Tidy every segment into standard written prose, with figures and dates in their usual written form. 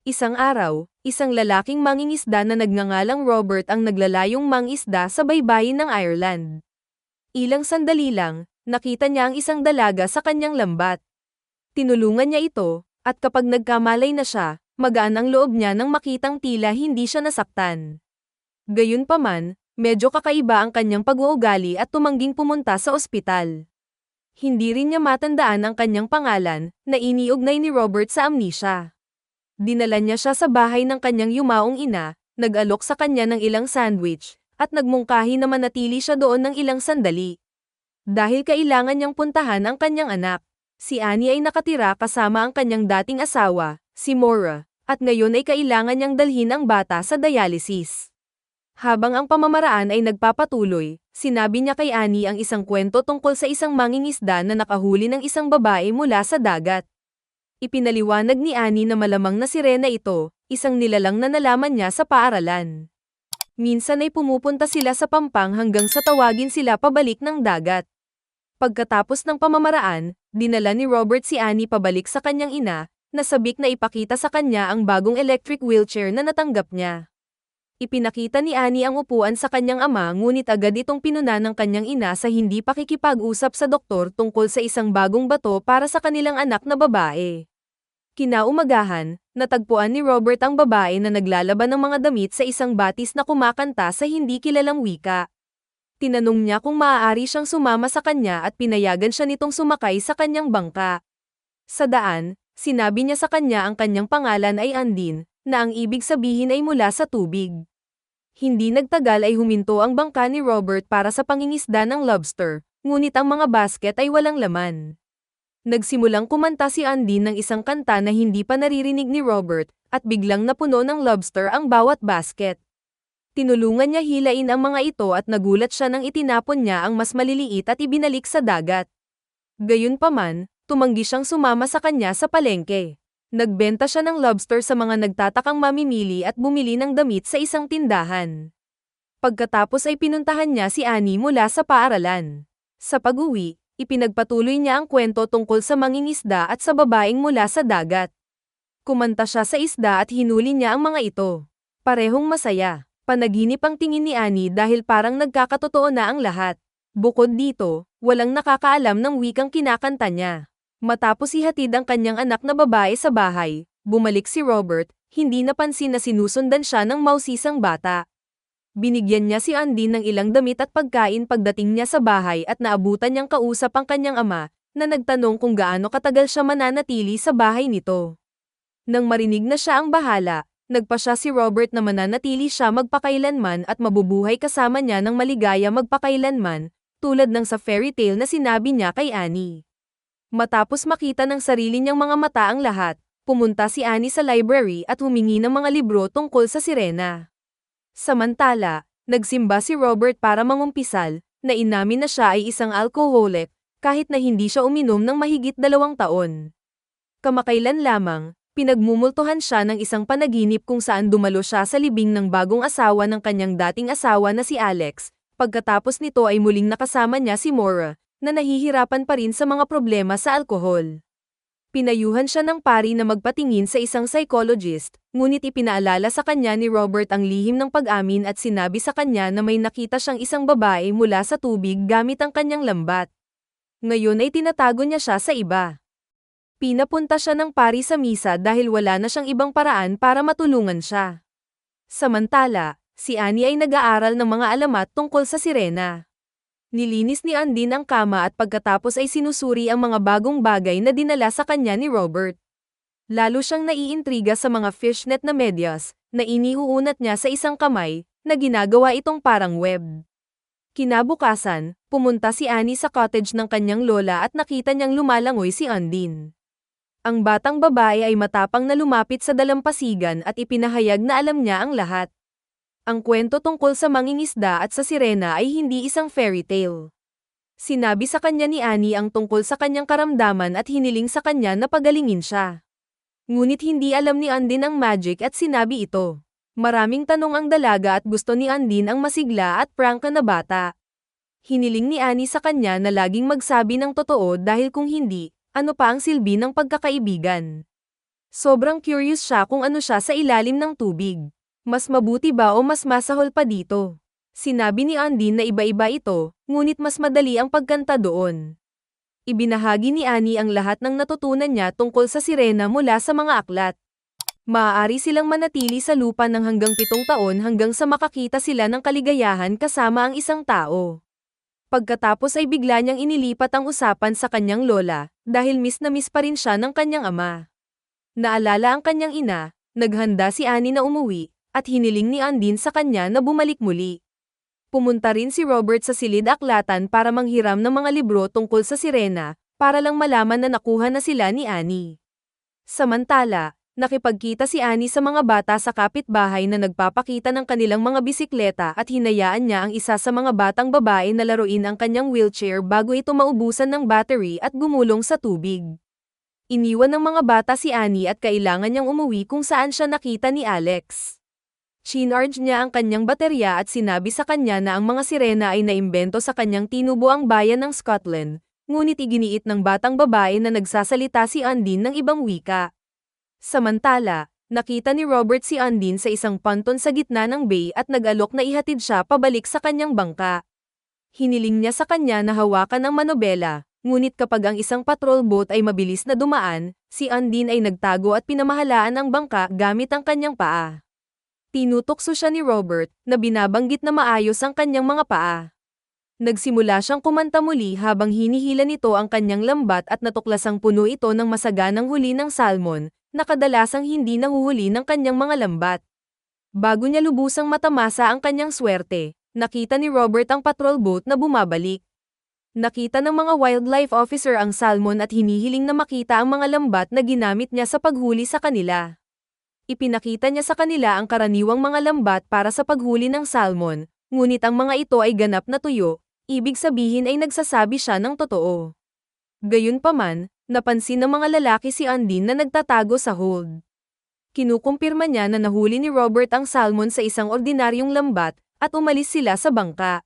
Isang araw, isang lalaking mangingisda na nagngangalang Robert ang naglalayong mangisda sa baybayin ng Ireland. Ilang sandali lang, nakita niya ang isang dalaga sa kanyang lambat. Tinulungan niya ito, at kapag nagkamalay na siya, magaan ang loob niya nang makitang tila hindi siya nasaktan. Gayunpaman, medyo kakaiba ang kanyang pag-uugali at tumangging pumunta sa ospital. Hindi rin niya matandaan ang kanyang pangalan, na iniugnay ni Robert sa amnesia. Dinala niya siya sa bahay ng kanyang yumaong ina, nag-alok sa kanya ng ilang sandwich, at nagmungkahi na manatili siya doon ng ilang sandali. Dahil kailangan niyang puntahan ang kanyang anak, si Annie ay nakatira kasama ang kanyang dating asawa, si Maura, at ngayon ay kailangan niyang dalhin ang bata sa dialysis. Habang ang pamamaraan ay nagpapatuloy, sinabi niya kay Annie ang isang kwento tungkol sa isang mangingisda na nakahuli ng isang babae mula sa dagat. Ipinaliwanag ni Annie na malamang na sirena ito, isang nilalang na nalaman niya sa paaralan. Minsan ay pumupunta sila sa pampang hanggang sa tawagin sila pabalik ng dagat. Pagkatapos ng pamamaraan, dinala ni Robert si Annie pabalik sa kanyang ina, na sabik na ipakita sa kanya ang bagong electric wheelchair na natanggap niya. Ipinakita ni Annie ang upuan sa kanyang ama ngunit agad itong pinuna ng kanyang ina sa hindi pakikipag-usap sa doktor tungkol sa isang bagong bato para sa kanilang anak na babae. Kinaumagahan, natagpuan ni Robert ang babae na naglalaban ng mga damit sa isang batis na kumakanta sa hindi kilalang wika. Tinanong niya kung maaari siyang sumama sa kanya at pinayagan siya nitong sumakay sa kanyang bangka. Sa daan, sinabi niya sa kanya ang kanyang pangalan ay Undine, na ang ibig sabihin ay mula sa tubig. Hindi nagtagal ay huminto ang bangka ni Robert para sa pangingisda ng lobster, ngunit ang mga basket ay walang laman. Nagsimulang kumanta si Undine ng isang kanta na hindi pa naririnig ni Robert, at biglang napuno ng lobster ang bawat basket. Tinulungan niya hilain ang mga ito at nagulat siya nang itinapon niya ang mas maliliit at ibinalik sa dagat. Gayunpaman, tumanggi siyang sumama sa kanya sa palengke. Nagbenta siya ng lobster sa mga nagtatakang mamimili at bumili ng damit sa isang tindahan. Pagkatapos ay pinuntahan niya si Annie mula sa paaralan. Sa pag-uwi, ipinagpatuloy niya ang kwento tungkol sa mangingisda at sa babaeng mula sa dagat. Kumanta siya sa isda at hinuli niya ang mga ito. Parehong masaya. Panaginip ang tingin ni Annie dahil parang nagkakatotoo na ang lahat. Bukod dito, walang nakakaalam ng wikang kinakanta niya. Matapos ihatid ang kanyang anak na babae sa bahay, bumalik si Robert, hindi napansin na sinusundan siya ng mausisang bata. Binigyan niya si Undine ng ilang damit at pagkain pagdating niya sa bahay at naabutan niyang kausap ang kanyang ama, na nagtanong kung gaano katagal siya mananatili sa bahay nito. Nang marinig na siya ang bahala, nagpasya si Robert na mananatili siya magpakailanman at mabubuhay kasama niya ng maligaya magpakailanman, tulad ng sa fairy tale na sinabi niya kay Annie. Matapos makita ng sarili niyang mga mata ang lahat, pumunta si Annie sa library at humingi ng mga libro tungkol sa sirena. Samantala, nagsimba si Robert para mangumpisal, na inamin na siya ay isang alcoholic, kahit na hindi siya uminom ng mahigit 2 taon. Kamakailan lamang, pinagmumultuhan siya ng isang panaginip kung saan dumalo siya sa libing ng bagong asawa ng kanyang dating asawa na si Alex, pagkatapos nito ay muling nakasama niya si Maura, na nahihirapan pa rin sa mga problema sa alkohol. Pinayuhan siya ng pari na magpatingin sa isang psychologist, ngunit ipinaalala sa kanya ni Robert ang lihim ng pag-amin at sinabi sa kanya na may nakita siyang isang babae mula sa tubig gamit ang kanyang lambat. Ngayon ay tinatago niya siya sa iba. Pinapunta siya ng pari sa misa dahil wala na siyang ibang paraan para matulungan siya. Samantala, si Annie ay nag-aaral ng mga alamat tungkol sa sirena. Nilinis ni Undine ang kama at pagkatapos ay sinusuri ang mga bagong bagay na dinala sa kanya ni Robert. Lalo siyang naiintriga sa mga fishnet na medyas, na iniuunat niya sa isang kamay, na ginagawa itong parang web. Kinabukasan, pumunta si Annie sa cottage ng kanyang lola at nakita niyang lumalangoy si Undine. Ang batang babae ay matapang na lumapit sa dalampasigan at ipinahayag na alam niya ang lahat. Ang kwento tungkol sa mangingisda at sa sirena ay hindi isang fairy tale. Sinabi sa kanya ni Annie ang tungkol sa kanyang karamdaman at hiniling sa kanya na pagalingin siya. Ngunit hindi alam ni Undine ang magic at sinabi ito. Maraming tanong ang dalaga at gusto ni Undine ang masigla at prangka na bata. Hiniling ni Annie sa kanya na laging magsabi ng totoo dahil kung hindi, ano pa ang silbi ng pagkakaibigan. Sobrang curious siya kung ano siya sa ilalim ng tubig. Mas mabuti ba o mas masahol pa dito? Sinabi ni Andin na iba-iba ito, ngunit mas madali ang pagkanta doon. Ibinahagi ni Annie ang lahat ng natutunan niya tungkol sa sirena mula sa mga aklat. Maaari silang manatili sa lupa ng hanggang 7 taon hanggang sa makakita sila ng kaligayahan kasama ang isang tao. Pagkatapos ay bigla niyang inilipat ang usapan sa kanyang lola, dahil miss na miss pa rin siya ng kanyang ama. Naalala ang kanyang ina, naghanda si Annie na umuwi, at hiniling ni Andin sa kanya na bumalik muli. Pumunta rin si Robert sa silid-aklatan para manghiram ng mga libro tungkol sa sirena, para lang malaman na nakuha na sila ni Annie. Samantala, nakipagkita si Annie sa mga bata sa kapitbahay na nagpapakita ng kanilang mga bisikleta at hinayaan niya ang isa sa mga batang babae na laruin ang kanyang wheelchair bago ito maubusan ng battery at gumulong sa tubig. Iniwan ng mga bata si Annie at kailangan niyang umuwi kung saan siya nakita ni Alex. Chinarge niya ang kanyang baterya at sinabi sa kanya na ang mga sirena ay naimbento sa kanyang tinubuang bayan ng Scotland, ngunit iginiit ng batang babae na nagsasalita si Andin ng ibang wika. Samantala, nakita ni Robert si Andin sa isang ponton sa gitna ng bay at nag-alok na ihatid siya pabalik sa kanyang bangka. Hiniling niya sa kanya na hawakan ang manobela, ngunit kapag ang isang patrol boat ay mabilis na dumaan, si Andin ay nagtago at pinamahalaan ang bangka gamit ang kanyang paa. Tinutokso siya ni Robert, na binabanggit na maayos ang kanyang mga paa. Nagsimula siyang kumanta muli habang hinihila nito ang kanyang lambat at natuklasang puno ito ng masaganang huli ng salmon, na kadalasang hindi nahuhuli ng kanyang mga lambat. Bago niya lubusang matamasa ang kanyang swerte, nakita ni Robert ang patrol boat na bumabalik. Nakita ng mga wildlife officer ang salmon at hinihiling na makita ang mga lambat na ginamit niya sa paghuli sa kanila. Ipinakita niya sa kanila ang karaniwang mga lambat para sa paghuli ng salmon, ngunit ang mga ito ay ganap na tuyo, ibig sabihin ay nagsasabi siya ng totoo. Gayunpaman, napansin ng mga lalaki si Andin na nagtatago sa hold. Kinukumpirma niya na nahuli ni Robert ang salmon sa isang ordinaryong lambat, at umalis sila sa bangka.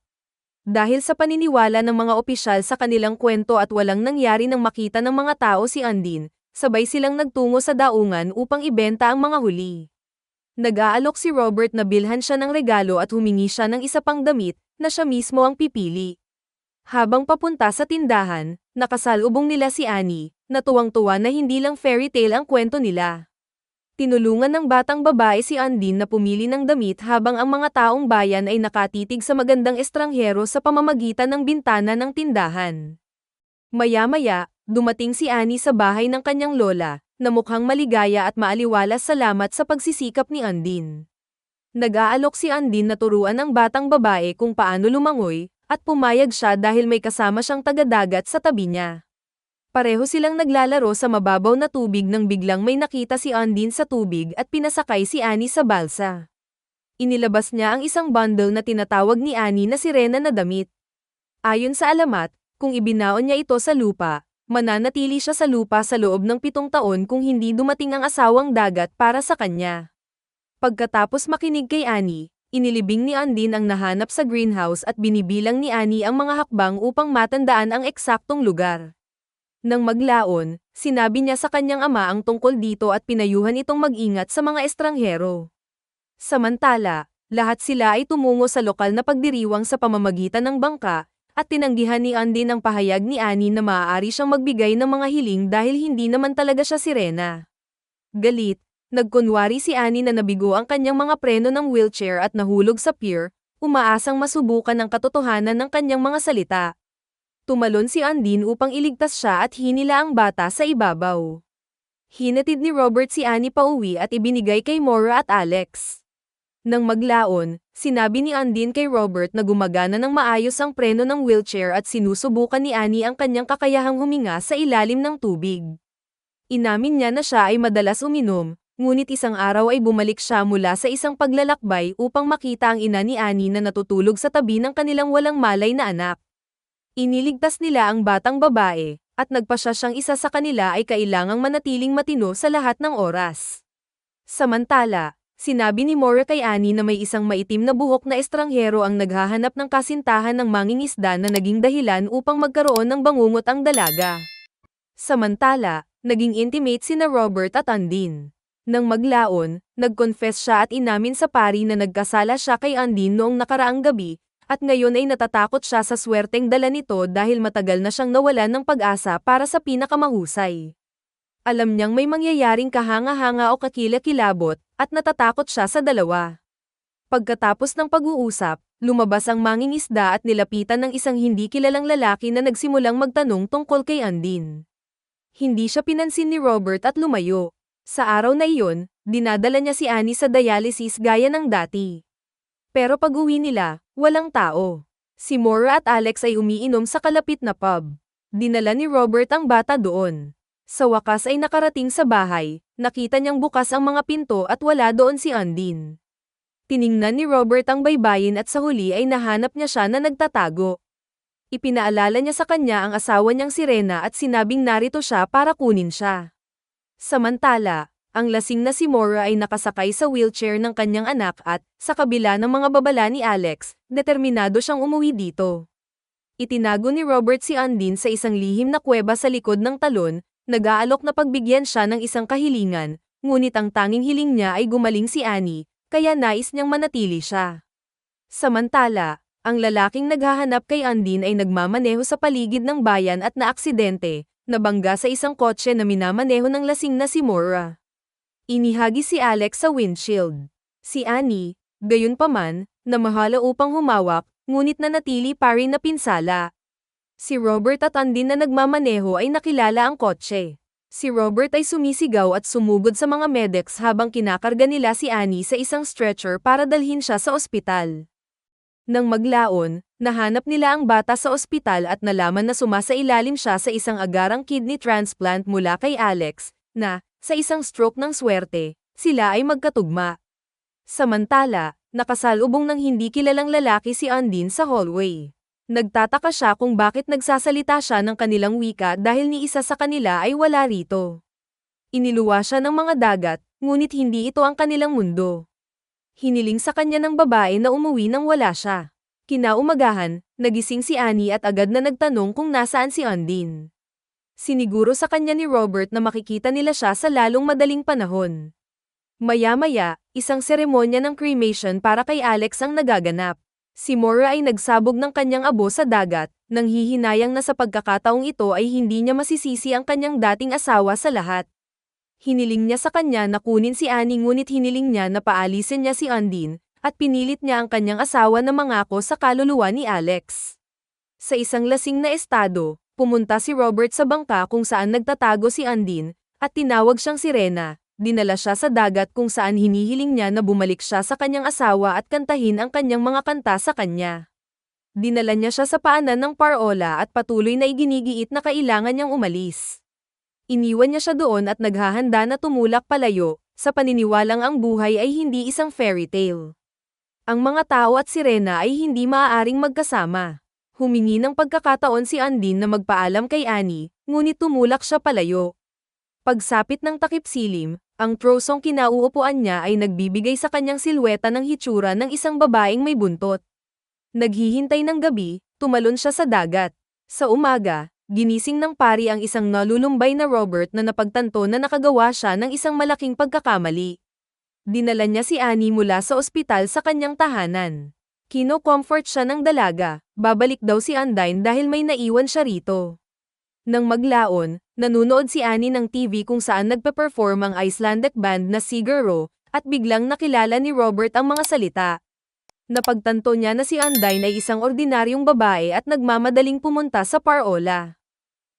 Dahil sa paniniwala ng mga opisyal sa kanilang kwento at walang nangyari nang makita ng mga tao si Andin, sabay silang nagtungo sa daungan upang ibenta ang mga huli. Nag-aalok si Robert na bilhan siya ng regalo at humingi siya ng isa pang damit, na siya mismo ang pipili. Habang papunta sa tindahan, nakasalubong nila si Annie, na tuwang-tuwa na hindi lang fairy tale ang kwento nila. Tinulungan ng batang babae si Andin na pumili ng damit habang ang mga taong bayan ay nakatitig sa magandang estranghero sa pamamagitan ng bintana ng tindahan. Maya-maya, dumating si Annie sa bahay ng kanyang lola, na mukhang maligaya at maaliwalas salamat sa pagsisikap ni Andin. Nag-aalok si Andin na turuan ang batang babae kung paano lumangoy, at pumayag siya dahil may kasama siyang taga-dagat sa tabi niya. Pareho silang naglalaro sa mababaw na tubig nang biglang may nakita si Andin sa tubig at pinasakay si Annie sa balsa. Inilabas niya ang isang bundle na tinatawag ni Annie na sirena na damit. Ayon sa alamat, kung ibinaon niya ito sa lupa, mananatili siya sa lupa sa loob ng 7 taon kung hindi dumating ang asawang dagat para sa kanya. Pagkatapos makinig kay Annie, inilibing ni Andin ang nahanap sa greenhouse at binibilang ni Annie ang mga hakbang upang matandaan ang eksaktong lugar. Nang maglaon, sinabi niya sa kanyang ama ang tungkol dito at pinayuhan itong mag-ingat sa mga estranghero. Samantala, lahat sila ay tumungo sa lokal na pagdiriwang sa pamamagitan ng bangka, at tinanggihan ni Andin ang pahayag ni Annie na maaari siyang magbigay ng mga hiling dahil hindi naman talaga siya sirena. Galit, nagkunwari si Annie na nabigo ang kanyang mga preno ng wheelchair at nahulog sa pier, umaasang masubukan ang katotohanan ng kanyang mga salita. Tumalon si Andin upang iligtas siya at hinila ang bata sa ibabaw. Hinatid ni Robert si Annie pauwi at ibinigay kay Maura at Alex. Nang maglaon, sinabi ni Andin kay Robert na gumagana ng maayos ang preno ng wheelchair at sinusubukan ni Annie ang kanyang kakayahang huminga sa ilalim ng tubig. Inamin niya na siya ay madalas uminom, ngunit isang araw ay bumalik siya mula sa isang paglalakbay upang makita ang ina ni Annie na natutulog sa tabi ng kanilang walang malay na anak. Iniligtas nila ang batang babae, at nagpasya siyang isa sa kanila ay kailangang manatiling matino sa lahat ng oras. Samantala, sinabi ni Maura kay Annie na may isang maitim na buhok na estranghero ang naghahanap ng kasintahan ng mangingisda na naging dahilan upang magkaroon ng bangungot ang dalaga. Samantala, naging intimate sina Robert at Undine. Nang maglaon, nag-confess siya at inamin sa pari na nagkasala siya kay Undine noong nakaraang gabi, at ngayon ay natatakot siya sa swerteng dala nito dahil matagal na siyang nawalan ng pag-asa para sa pinakamahusay. Alam niyang may mangyayaring kahanga-hanga o kakilakilabot, at natatakot siya sa dalawa. Pagkatapos ng pag-uusap, lumabas ang mangingisda at nilapitan ng isang hindi kilalang lalaki na nagsimulang magtanong tungkol kay Undine. Hindi siya pinansin ni Robert at lumayo. Sa araw na iyon, dinadala niya si Annie sa dialysis gaya ng dati. Pero pag-uwi nila, walang tao. Si Maura at Alex ay umiinom sa kalapit na pub. Dinala ni Robert ang bata doon. Sa wakas ay nakarating sa bahay, nakita niyang bukas ang mga pinto at wala doon si Undine. Tiningnan ni Robert ang baybayin at sa huli ay nahanap niya siya na nagtatago. Ipinaalala niya sa kanya ang asawa niyang si Rena at sinabing narito siya para kunin siya. Samantala, ang lasing na si Maura ay nakasakay sa wheelchair ng kanyang anak at, sa kabila ng mga babala ni Alex, determinado siyang umuwi dito. Itinago ni Robert si Undine sa isang lihim na kuweba sa likod ng talon, nag-aalok na pagbigyan siya ng isang kahilingan, ngunit ang tanging hiling niya ay gumaling si Annie, kaya nais niyang manatili siya. Samantala, ang lalaking naghahanap kay Undine ay nagmamaneho sa paligid ng bayan at naaksidente, nabangga sa isang kotse na minamaneho ng lasing na si Maura. Inihagi si Alex sa windshield. Si Annie, gayunpaman, namahala upang humawak, ngunit nanatili pa rin na pinsala. Si Robert at Undine na nagmamaneho ay nakilala ang kotse. Si Robert ay sumisigaw at sumugod sa mga medics habang kinakarga nila si Annie sa isang stretcher para dalhin siya sa ospital. Nang maglaon, nahanap nila ang bata sa ospital at nalaman na sumasailalim siya sa isang agarang kidney transplant mula kay Alex, na, sa isang stroke ng swerte, sila ay magkatugma. Samantala, nakasalubong ng hindi kilalang lalaki si Undine sa hallway. Nagtataka siya kung bakit nagsasalita siya ng kanilang wika dahil ni isa sa kanila ay wala rito. Iniluwa siya ng mga dagat, ngunit hindi ito ang kanilang mundo. Hiniling sa kanya ng babae na umuwi nang wala siya. Kinaumagahan, nagising si Annie at agad na nagtanong kung nasaan si Undine. Siniguro sa kanya ni Robert na makikita nila siya sa lalong madaling panahon. Maya-maya, isang seremonya ng cremation para kay Alex ang nagaganap. Si Maura ay nagsabog ng kanyang abo sa dagat, nang hihinayang na sa pagkakataong ito ay hindi niya masisisi ang kanyang dating asawa sa lahat. Hiniling niya sa kanya na kunin si Annie ngunit hiniling niya na paalisin niya si Undine, at pinilit niya ang kanyang asawa na mangako sa kaluluwa ni Alex. Sa isang lasing na estado, pumunta si Robert sa bangka kung saan nagtatago si Undine, at tinawag siyang si Rena. Dinala siya sa dagat kung saan hinihiling niya na bumalik siya sa kanyang asawa at kantahin ang kanyang mga kanta sa kanya. Dinala niya siya sa paanan ng parola at patuloy na iginigiit na kailangan niyang umalis. Iniwan niya siya doon at naghahanda na tumulak palayo, sa paniniwalang ang buhay ay hindi isang fairy tale. Ang mga tao at si Rena ay hindi maaaring magkasama. Humingi ng pagkakataon si Undine na magpaalam kay Annie, ngunit tumulak siya palayo. Pagsapit ng takip silim, ang trosong kinauupuan niya ay nagbibigay sa kanyang silweta ng hitsura ng isang babaeng may buntot. Naghihintay ng gabi, tumalon siya sa dagat. Sa umaga, ginising ng pari ang isang nalulumbay na Robert na napagtanto na nakagawa siya ng isang malaking pagkakamali. Dinala niya si Annie mula sa ospital sa kanyang tahanan. Kino-comfort siya ng dalaga, babalik daw si Undine dahil may naiwan siya rito. Nang maglaon, nanunood si Annie ng TV kung saan nagpe-perform ang Icelandic band na Sigur Rós, at biglang nakilala ni Robert ang mga salita. Napagtanto niya na si Undine ay isang ordinaryong babae at nagmamadaling pumunta sa parola.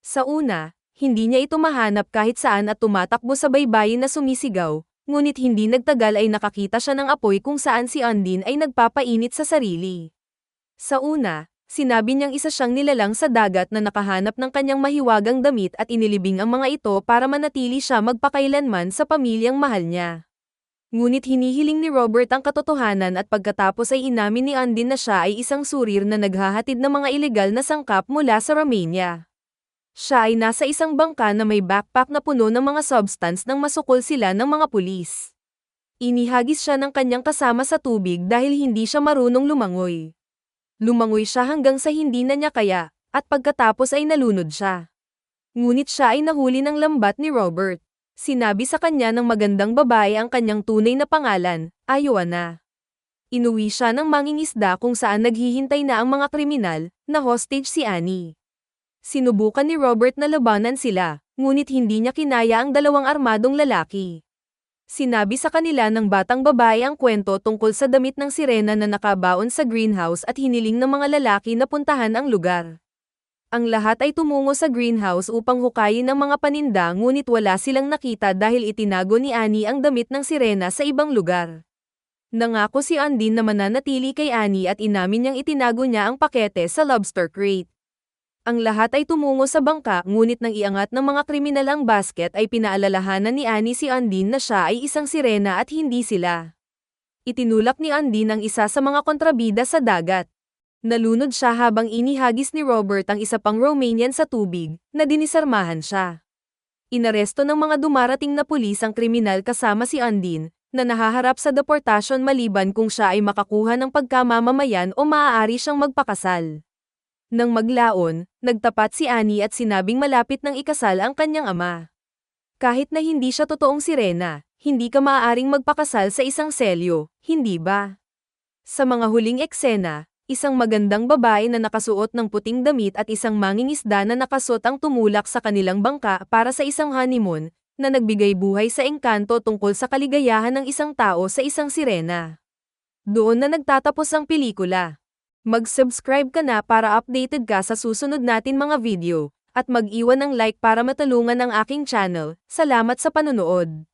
Sa una, hindi niya ito mahanap kahit saan at tumatakbo sa baybayin na sumisigaw, ngunit hindi nagtagal ay nakakita siya ng apoy kung saan si Undine ay nagpapainit sa sarili. Sa una, sinabi niyang isa siyang nilalang sa dagat na nakahanap ng kanyang mahiwagang damit at inilibing ang mga ito para manatili siya magpakailanman sa pamilyang mahal niya. Ngunit hinihiling ni Robert ang katotohanan at pagkatapos ay inamin ni Undine na siya ay isang surir na naghahatid ng mga ilegal na sangkap mula sa Romania. Siya ay nasa isang bangka na may backpack na puno ng mga substance nang masukol sila ng mga pulis. Inihagis siya ng kanyang kasama sa tubig dahil hindi siya marunong lumangoy. Lumangoy siya hanggang sa hindi na niya kaya, at pagkatapos ay nalunod siya. Ngunit siya ay nahuli ng lambat ni Robert. Sinabi sa kanya ng magandang babae ang kanyang tunay na pangalan, Ioana. Inuwi siya ng mangingisda kung saan naghihintay na ang mga kriminal, na hostage si Annie. Sinubukan ni Robert na labanan sila, ngunit hindi niya kinaya ang dalawang armadong lalaki. Sinabi sa kanila ng batang babae ang kwento tungkol sa damit ng sirena na nakabaon sa greenhouse at hiniling ng mga lalaki na puntahan ang lugar. Ang lahat ay tumungo sa greenhouse upang hukayin ang mga paninda ngunit wala silang nakita dahil itinago ni Annie ang damit ng sirena sa ibang lugar. Nangako si Undine na mananatili kay Annie at inamin niyang itinago niya ang pakete sa lobster crate. Ang lahat ay tumungo sa bangka ngunit nang iangat ng mga kriminal ang basket ay pinaalalahanan ni Annie si Undine na siya ay isang sirena at hindi sila. Itinulak ni Undine ang isa sa mga kontrabida sa dagat. Nalunod siya habang inihagis ni Robert ang isa pang Romanian sa tubig, na dinisarmahan siya. Inaresto ng mga dumarating na pulis ang kriminal kasama si Undine, na nahaharap sa deportasyon maliban kung siya ay makakuha ng pagkamamamayan o maaari siyang magpakasal. Nang maglaon, nagtapat si Annie at sinabing malapit nang ikasal ang kanyang ama. Kahit na hindi siya totoong sirena, hindi ka maaaring magpakasal sa isang selyo, hindi ba? Sa mga huling eksena, isang magandang babae na nakasuot ng puting damit at isang mangingisda na nakasuot ang tumulak sa kanilang bangka para sa isang honeymoon, na nagbigay buhay sa engkanto tungkol sa kaligayahan ng isang tao sa isang sirena. Doon na nagtatapos ang pelikula. Mag-subscribe ka na para updated ka sa susunod natin mga video, at mag-iwan ng like para matulungan ang aking channel. Salamat sa panonood.